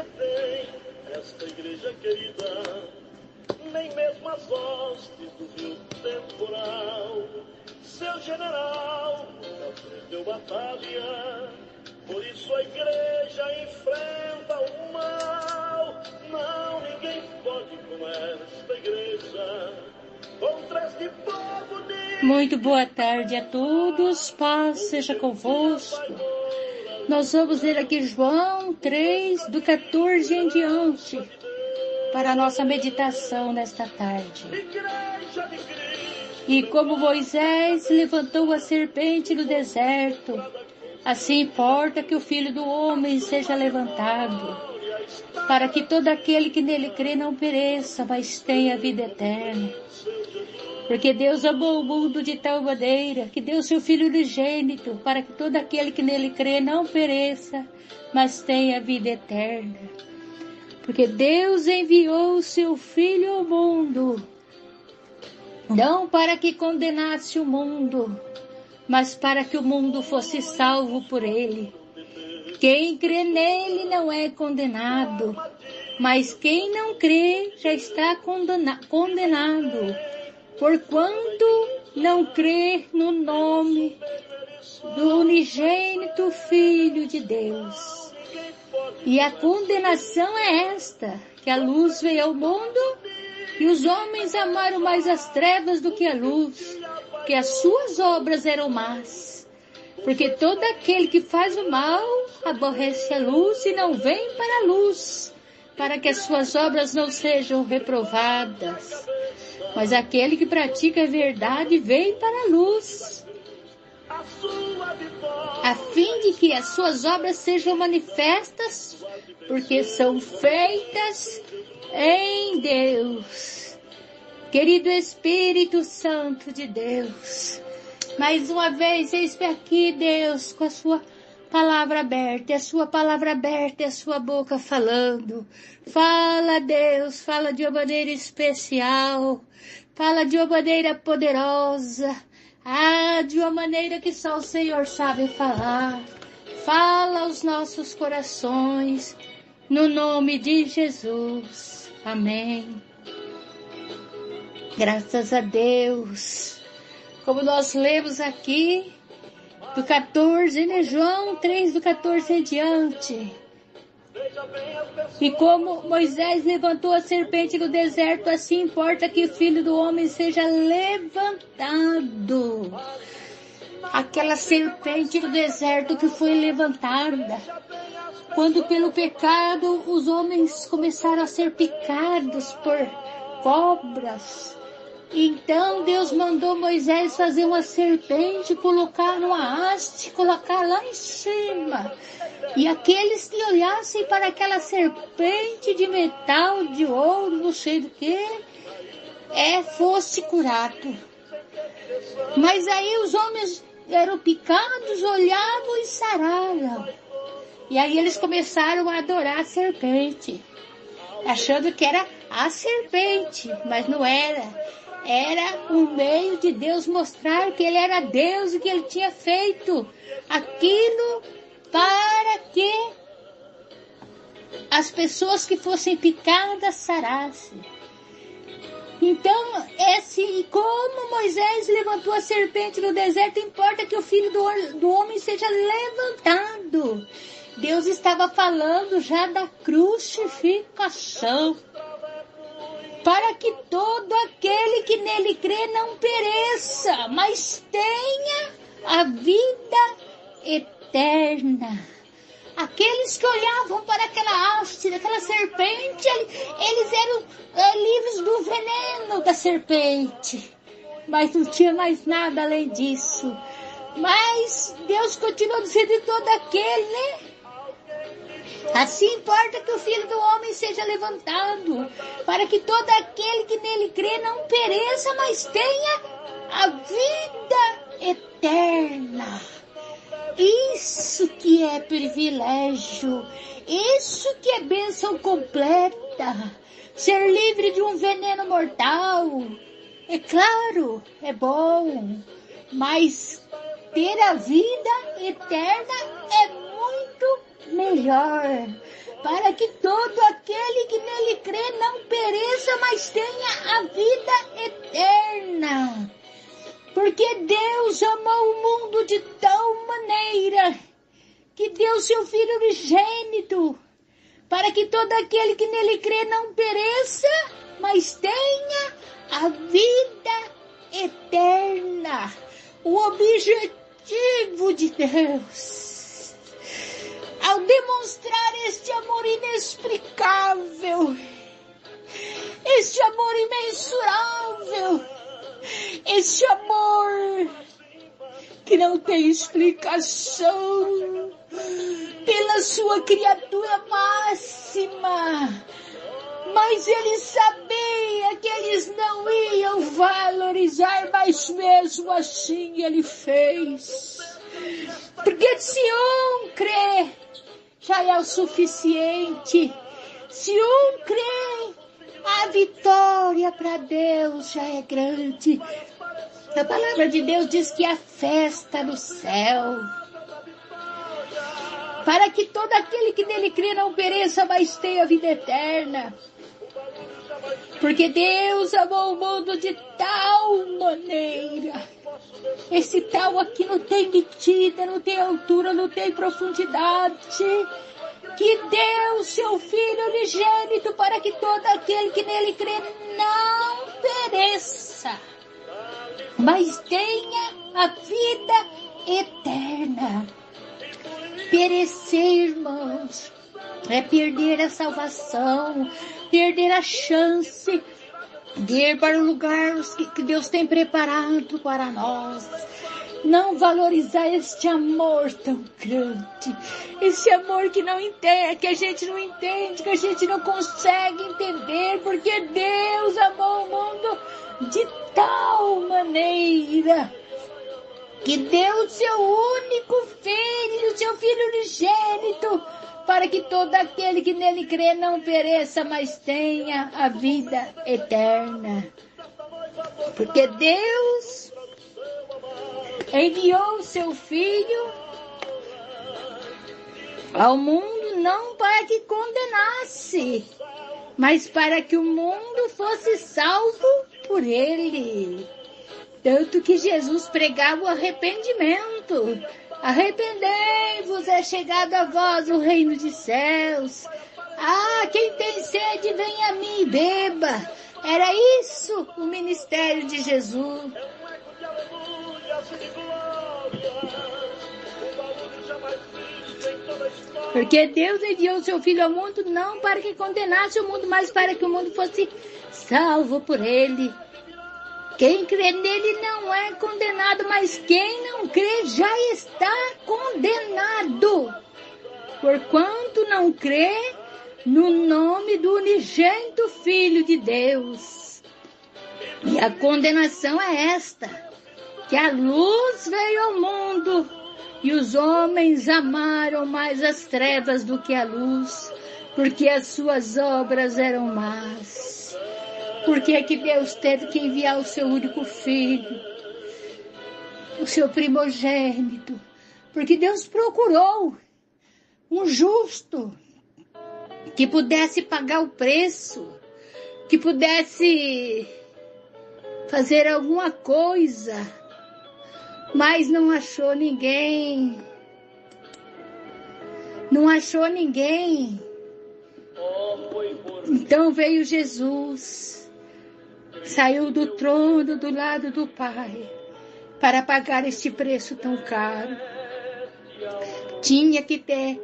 detém esta igreja querida, nem mesmo as hostes do rio temporal. Seu general nunca perdeu batalha, por isso a igreja enfrenta o mal. Não, ninguém pode com esta igreja, contra este povo de... Muito boa tarde a todos, paz seja convosco. Nós vamos ler aqui João 3, do 14 em diante, para a nossa meditação nesta tarde. E como Moisés levantou a serpente no deserto, assim importa que o Filho do Homem seja levantado, para que todo aquele que nele crê não pereça, mas tenha vida eterna. Porque Deus amou o mundo de tal maneira que deu seu Filho unigênito, para que todo aquele que nele crê não pereça, mas tenha vida eterna. Porque Deus enviou o seu Filho ao mundo, não para que condenasse o mundo, mas para que o mundo fosse salvo por ele. Quem crê nele não é condenado, mas quem não crê já está condenado, porquanto não crê no nome do unigênito Filho de Deus. E a condenação é esta, que a luz veio ao mundo, e os homens amaram mais as trevas do que a luz, porque as suas obras eram más. Porque todo aquele que faz o mal aborrece a luz e não vem para a luz, para que as suas obras não sejam reprovadas. Mas aquele que pratica a verdade vem para a luz, a fim de que as suas obras sejam manifestas, porque são feitas em Deus. Querido Espírito Santo de Deus, mais uma vez, eis-me aqui, Deus, com a sua palavra aberta, é a sua palavra aberta, é a sua boca falando. Fala, Deus, fala de uma maneira especial, fala de uma maneira poderosa, de uma maneira que só o Senhor sabe falar. Fala aos nossos corações, no nome de Jesus. Amém. Graças a Deus. Como nós lemos aqui, do 14, né? João 3, do 14 em diante. E como Moisés levantou a serpente no deserto, assim importa que o Filho do Homem seja levantado. Aquela serpente no deserto que foi levantada, quando pelo pecado os homens começaram a ser picados por cobras. Então Deus mandou Moisés fazer uma serpente, colocar numa haste, colocar lá em cima. E aqueles que olhassem para aquela serpente de metal, de ouro, não sei do que, fosse curado. Mas aí os homens eram picados, olhavam e sararam. E aí eles começaram a adorar a serpente, achando que era a serpente, mas não era. Era um meio de Deus mostrar que Ele era Deus e que Ele tinha feito aquilo para que as pessoas que fossem picadas sarassem. Então, como Moisés levantou a serpente no deserto, importa que o Filho do Homem seja levantado. Deus estava falando já da crucificação, para que todo aquele que nele crê não pereça, mas tenha a vida eterna. Aqueles que olhavam para aquela haste, daquela serpente, eles eram livres do veneno da serpente, mas não tinha mais nada além disso. Mas Deus continuou dizendo todo aquele, né? Assim importa que o Filho do Homem seja levantado, para que todo aquele que nele crê não pereça, mas tenha a vida eterna. Isso que é privilégio, isso que é bênção completa, ser livre de um veneno mortal. É claro, é bom, mas ter a vida eterna é muito melhor. para que todo aquele que nele crê não pereça, mas tenha a vida eterna. Porque Deus amou o mundo de tal maneira que deu seu Filho unigênito, para que todo aquele que nele crê não pereça, mas tenha a vida eterna. O objetivo de Deus, ao demonstrar este amor inexplicável, este amor imensurável, este amor que não tem explicação, pela sua criatura máxima, mas ele sabia que eles não iam valorizar, mas mesmo assim ele fez. Porque se um crê, já é o suficiente. Se um crê, a vitória para Deus já é grande. A palavra de Deus diz que há festa no céu, para que todo aquele que nele crê não pereça, mas tenha vida eterna. Porque Deus amou o mundo de tal maneira. Esse tal aqui não tem medida, não tem altura, não tem profundidade. Que deu seu Filho unigênito para que todo aquele que nele crê não pereça, mas tenha a vida eterna. Perecer, irmãos, é perder a salvação, perder a chance de ir para o lugar que Deus tem preparado para nós. Não valorizar este amor tão grande, esse amor que não entende, que a gente não entende, que a gente não consegue entender, porque Deus amou o mundo de tal maneira que deu o seu único filho, seu Filho unigênito, para que todo aquele que nele crê não pereça, mas tenha a vida eterna. Porque Deus enviou o seu Filho ao mundo não para que condenasse, mas para que o mundo fosse salvo por ele. Tanto que Jesus pregava o arrependimento. Arrependei-vos, é chegado a vós o reino dos céus. Ah, quem tem sede, vem a mim e beba. Era isso o ministério de Jesus. Porque Deus enviou o seu Filho ao mundo não para que condenasse o mundo, mas para que o mundo fosse salvo por ele. Quem crê nele não é condenado, mas quem não crê já está condenado, porquanto não crê no nome do unigênito Filho de Deus. E a condenação é esta, que a luz veio ao mundo, e os homens amaram mais as trevas do que a luz, porque as suas obras eram más. Por que que Deus teve que enviar o seu único filho, o seu primogênito? Porque Deus procurou um justo que pudesse pagar o preço, que pudesse fazer alguma coisa, mas não achou ninguém. Não achou ninguém. Então veio Jesus. Saiu do trono do lado do Pai para pagar este preço tão caro. Tinha que ter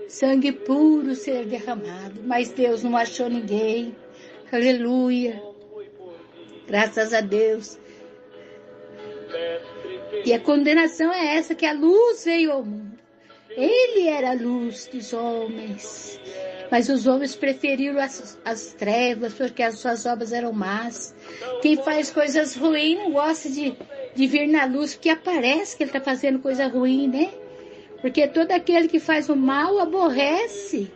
sangue puro ser derramado, mas Deus não achou ninguém. Aleluia. Graças a Deus. E a condenação é essa, que a luz veio ao mundo. Ele era a luz dos homens. Mas os homens preferiram as trevas, porque as suas obras eram más. Quem faz coisas ruins não gosta de vir na luz, porque aparece que ele está fazendo coisa ruim, né? Porque todo aquele que faz o mal aborrece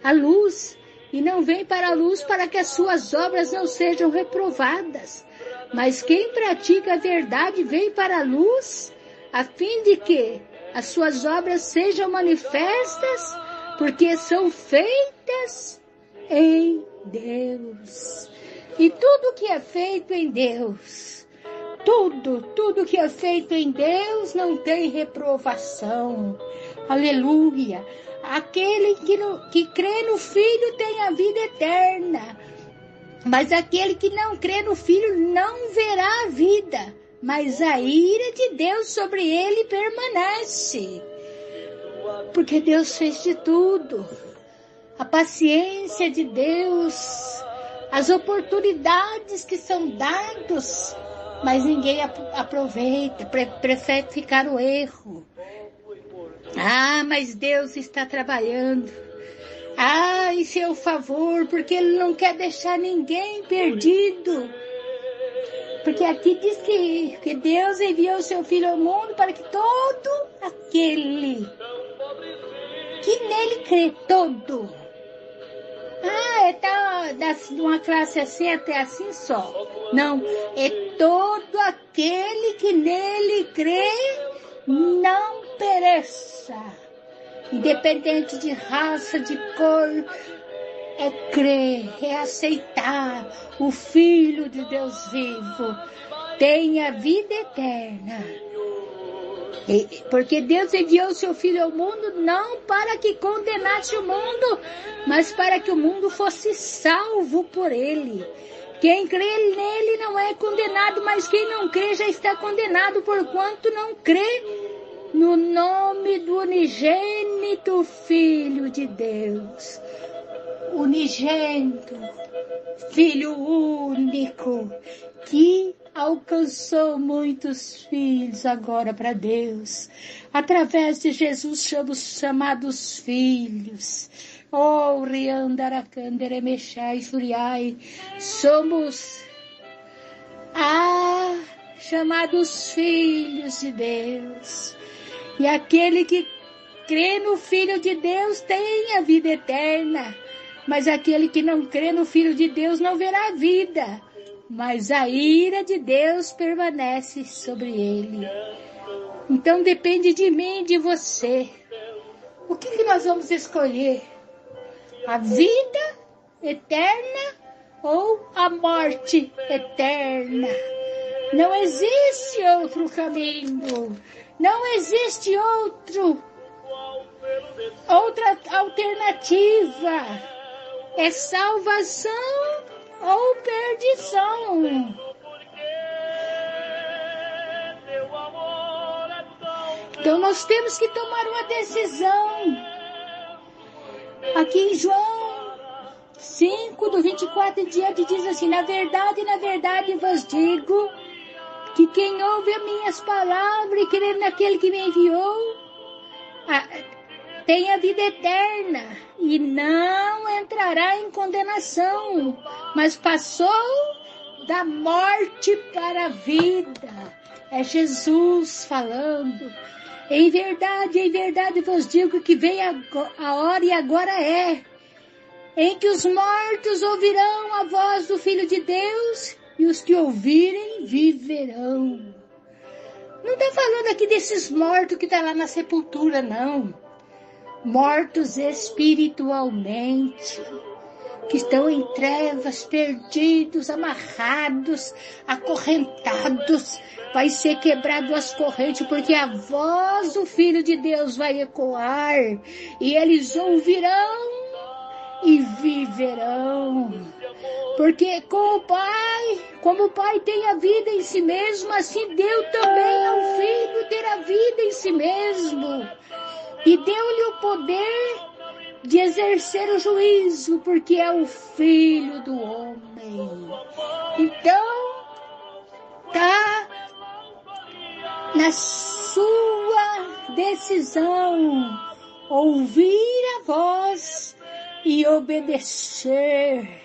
a luz e não vem para a luz para que as suas obras não sejam reprovadas. Mas quem pratica a verdade vem para a luz, a fim de que as suas obras sejam manifestas, porque são feitas em Deus. E tudo que é feito em Deus, tudo que é feito em Deus não tem reprovação. Aleluia! Aquele que crê no Filho tem a vida eterna, mas aquele que não crê no Filho não verá a vida, mas a ira de Deus sobre ele permanece. Porque Deus fez de tudo. A paciência de Deus, as oportunidades que são dadas, mas ninguém aproveita, prefere ficar no erro. Mas Deus está trabalhando. Em seu favor, porque Ele não quer deixar ninguém perdido. Porque aqui diz que Deus enviou o seu Filho ao mundo para que todo aquele que nele crê, todo. De uma classe assim até assim só. Não, é todo aquele que nele crê, não pereça. Independente de raça, de cor, é crer, é aceitar o Filho de Deus vivo, tem a vida eterna. Porque Deus enviou o seu Filho ao mundo não para que condenasse o mundo, mas para que o mundo fosse salvo por ele. Quem crê nele não é condenado, mas quem não crê já está condenado, porquanto não crê no nome do unigênito Filho de Deus. Unigênito, Filho único, que alcançou muitos filhos agora para Deus. Através de Jesus somos chamados filhos. Oh, Riandaracandere Furiai, somos chamados filhos de Deus. E aquele que crê no Filho de Deus tem a vida eterna. Mas aquele que não crê no Filho de Deus não verá a vida, mas a ira de Deus permanece sobre ele. Então depende de mim e de você. O que nós vamos escolher? A vida eterna ou a morte eterna? Não existe outro caminho. Não existe outra alternativa. É salvação ou perdição. Então nós temos que tomar uma decisão. Aqui em João 5, do 24 em diante, diz assim: na verdade vos digo, que quem ouve as minhas palavras e crê naquele que me enviou, tem a vida eterna e não entrará em condenação, mas passou da morte para a vida. É Jesus falando. Em verdade vos digo que vem a hora e agora é, em que os mortos ouvirão a voz do Filho de Deus e os que ouvirem viverão. Não está falando aqui desses mortos que estão lá na sepultura, não. Mortos espiritualmente, que estão em trevas, perdidos, amarrados, acorrentados. Vai ser quebrado as correntes, porque a voz do Filho de Deus vai ecoar, e eles ouvirão e viverão. Porque como o Pai tem a vida em si mesmo, assim deu também ao Filho ter a vida em si mesmo. E deu-lhe o poder de exercer o juízo, porque é o Filho do homem. Então, tá na sua decisão ouvir a voz e obedecer,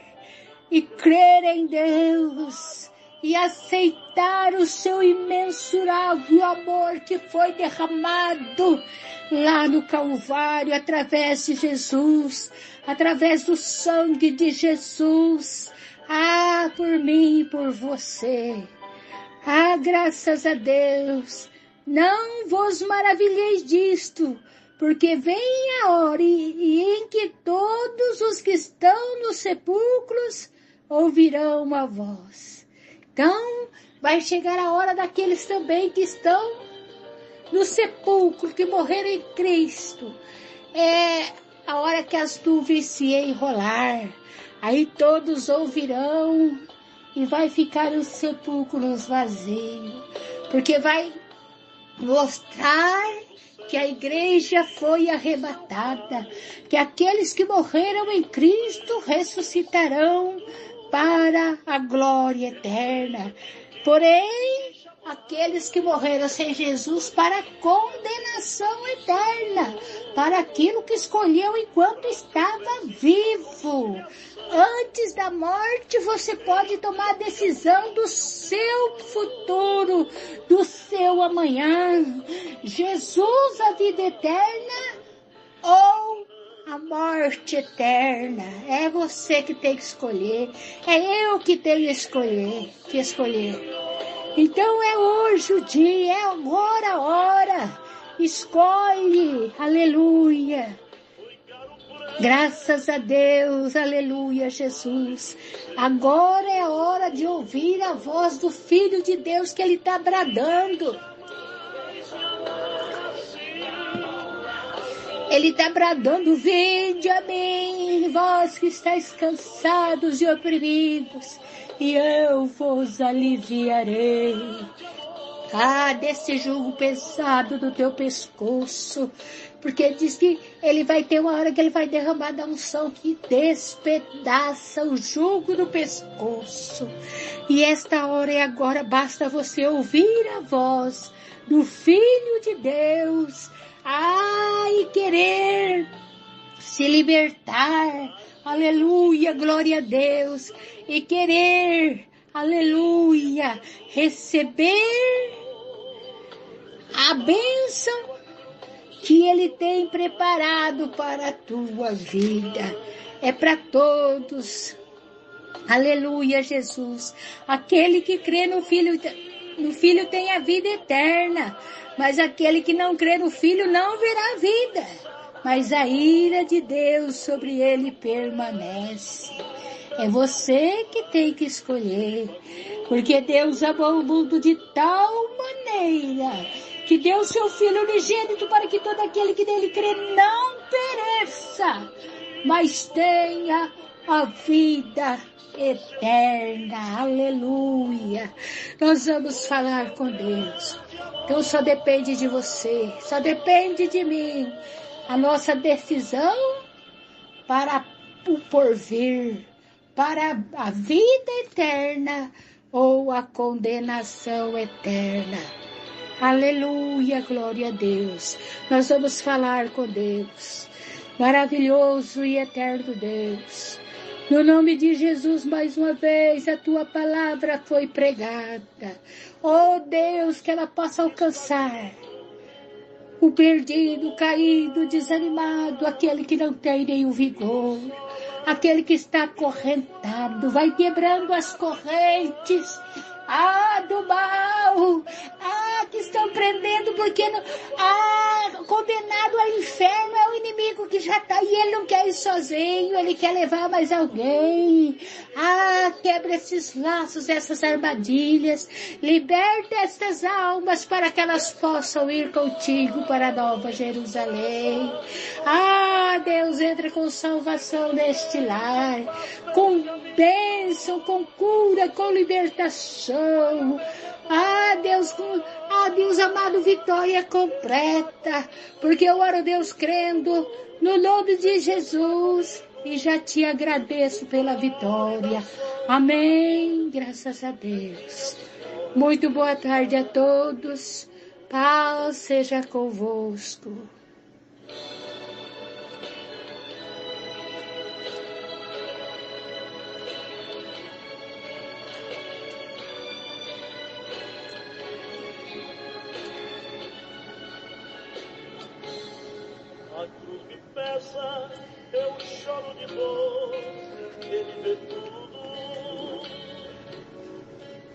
e crer em Deus, e aceitar o seu imensurável amor que foi derramado lá no Calvário, através de Jesus, através do sangue de Jesus, por mim e por você. Graças a Deus. Não vos maravilheis disto, porque vem a hora em que todos os que estão nos sepulcros ouvirão uma voz. Então, vai chegar a hora daqueles também que estão no sepulcro, que morreram em Cristo. É a hora que as nuvens se enrolar, aí todos ouvirão e vai ficar os sepulcros vazios, porque vai mostrar que a igreja foi arrebatada, que aqueles que morreram em Cristo ressuscitarão para a glória eterna. Porém, aqueles que morreram sem Jesus para a condenação eterna, para aquilo que escolheu enquanto estava vivo. Antes da morte, você pode tomar a decisão do seu futuro, do seu amanhã. Jesus, a vida eterna, ou a morte eterna. É você que tem que escolher. É eu que tenho que escolher. Então é hoje o dia, é agora a hora. Escolhe, aleluia. Graças a Deus, aleluia, Jesus. Agora é a hora de ouvir a voz do Filho de Deus que Ele está bradando. Ele está bradando, vinde a mim, vós que estáis cansados e oprimidos, e eu vos aliviarei. Desse jugo pesado do teu pescoço, porque diz que ele vai ter uma hora que ele vai derramar da unção que despedaça o jugo do pescoço. E esta hora é agora, basta você ouvir a voz do Filho de Deus, e querer se libertar, aleluia, glória a Deus, e querer, aleluia, receber a bênção que Ele tem preparado para a tua vida. É para todos. Aleluia, Jesus. Aquele que crê no Filho tem a vida eterna. Mas aquele que não crê no Filho não verá a vida. Mas a ira de Deus sobre ele permanece. É você que tem que escolher. Porque Deus amou o mundo de tal maneira que deu seu Filho unigênito para que todo aquele que nele crê não pereça, mas tenha a vida eterna. Aleluia. Nós vamos falar com Deus. Então só depende de você, só depende de mim. A nossa decisão para o porvir, para a vida eterna ou a condenação eterna. Aleluia, glória a Deus. Nós vamos falar com Deus. Maravilhoso e eterno Deus. No nome de Jesus, mais uma vez, a tua palavra foi pregada. Oh Deus, que ela possa alcançar o perdido, o caído, desanimado, aquele que não tem nenhum vigor, aquele que está acorrentado, vai quebrando as correntes, do mal, que estão prendendo, porque condenado ao inferno é o inimigo que já está, e ele não quer ir sozinho, ele quer levar mais alguém. Quebra esses laços, essas armadilhas, liberta estas almas para que elas possam ir contigo para a Nova Jerusalém. Deus, entra com salvação neste lar, com bênção, com cura, com libertação. Deus amado, vitória completa, porque eu oro, Deus, crendo no nome de Jesus e já te agradeço pela vitória. Amém, graças a Deus. Muito boa tarde a todos, paz seja convosco. Eu choro de dor, ele vê tudo.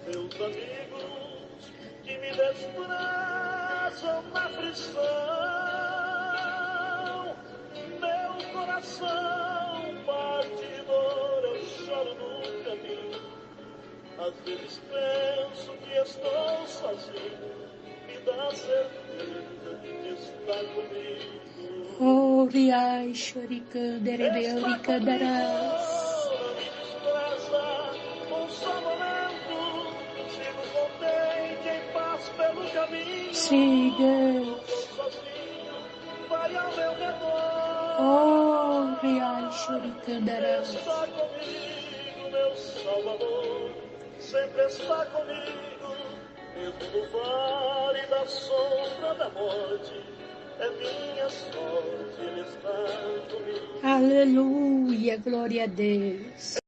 Meus amigos que me desprezam na aflição, coração partidor, eu choro no caminho. Às vezes penso que estou sozinho, me dá certeza de estar comigo. Oh, riai, choricanderebeuricandarás. Não me despreza, um só momento, sigo contente em paz pelo caminho. Siga. Estou sozinho, vai ao meu redor. Oh, riai, choricandarás. Está comigo, meu Salvador, sempre está comigo, mesmo no vale da sombra da morte, é minha sorte, Ele está comigo. Aleluia, glória a Deus.